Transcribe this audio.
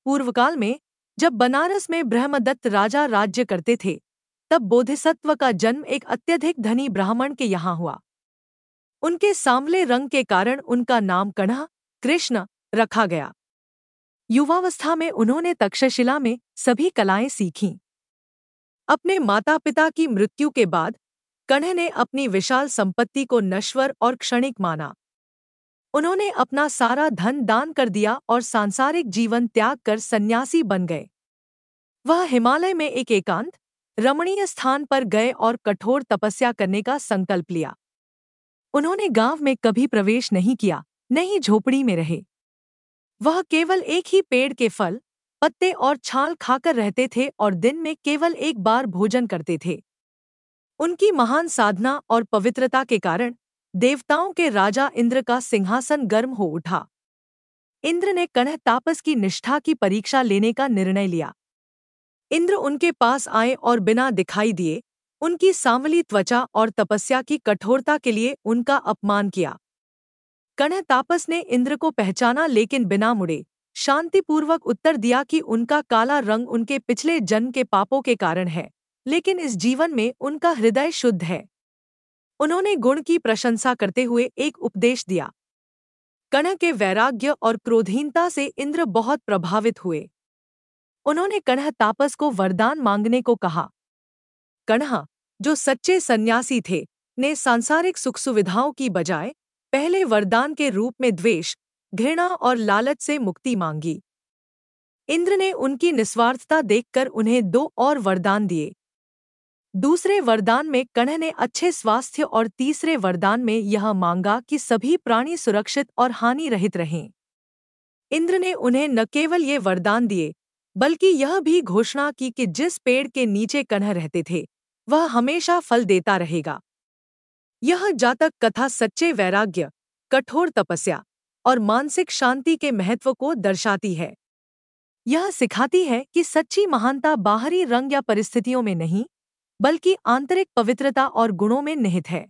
पूर्वकाल में, जब बनारस में ब्रह्मदत्त राजा राज्य करते थे, तब बोधिसत्व का जन्म एक अत्यधिक धनी ब्राह्मण के यहाँ हुआ। उनके सांवले रंग के कारण उनका नाम कण्ह कृष्ण रखा गया। युवावस्था में उन्होंने तक्षशिला में सभी कलाएं सीखीं। अपने माता पिता की मृत्यु के बाद कण्ह ने अपनी विशाल संपत्ति को नश्वर और क्षणिक माना। उन्होंने अपना सारा धन दान कर दिया और सांसारिक जीवन त्याग कर सन्यासी बन गए। वह हिमालय में एक एकांत रमणीय स्थान पर गए और कठोर तपस्या करने का संकल्प लिया। उन्होंने गांव में कभी प्रवेश नहीं किया, न ही झोपड़ी में रहे। वह केवल एक ही पेड़ के फल, पत्ते और छाल खाकर रहते थे और दिन में केवल एक बार भोजन करते थे। उनकी महान साधना और पवित्रता के कारण देवताओं के राजा इंद्र का सिंहासन गर्म हो उठा। इंद्र ने कण्ह तापस की निष्ठा की परीक्षा लेने का निर्णय लिया। इंद्र उनके पास आए और बिना दिखाई दिए उनकी सांवली त्वचा और तपस्या की कठोरता के लिए उनका अपमान किया। कण्ह तापस ने इंद्र को पहचाना, लेकिन बिना मुड़े शांतिपूर्वक उत्तर दिया कि उनका काला रंग उनके पिछले जन्म के पापों के कारण है, लेकिन इस जीवन में उनका हृदय शुद्ध है। उन्होंने गुण की प्रशंसा करते हुए एक उपदेश दिया। कण्ह के वैराग्य और क्रोधहीनता से इंद्र बहुत प्रभावित हुए। उन्होंने कण्ह तापस को वरदान मांगने को कहा। कण्ह, जो सच्चे सन्यासी थे, ने सांसारिक सुख सुविधाओं की बजाय पहले वरदान के रूप में द्वेष, घृणा और लालच से मुक्ति मांगी। इंद्र ने उनकी निस्वार्थता देखकर उन्हें 2 और वरदान दिए। दूसरे वरदान में कण्ह ने अच्छे स्वास्थ्य और तीसरे वरदान में यह मांगा कि सभी प्राणी सुरक्षित और हानि रहित रहें। इंद्र ने उन्हें न केवल ये वरदान दिए, बल्कि यह भी घोषणा की कि जिस पेड़ के नीचे कण्ह रहते थे, वह हमेशा फल देता रहेगा। यह जातक कथा सच्चे वैराग्य, कठोर तपस्या और मानसिक शांति के महत्व को दर्शाती है। यह सिखाती है कि सच्ची महानता बाहरी रंग या परिस्थितियों में नहीं, बल्कि आंतरिक पवित्रता और गुणों में निहित है।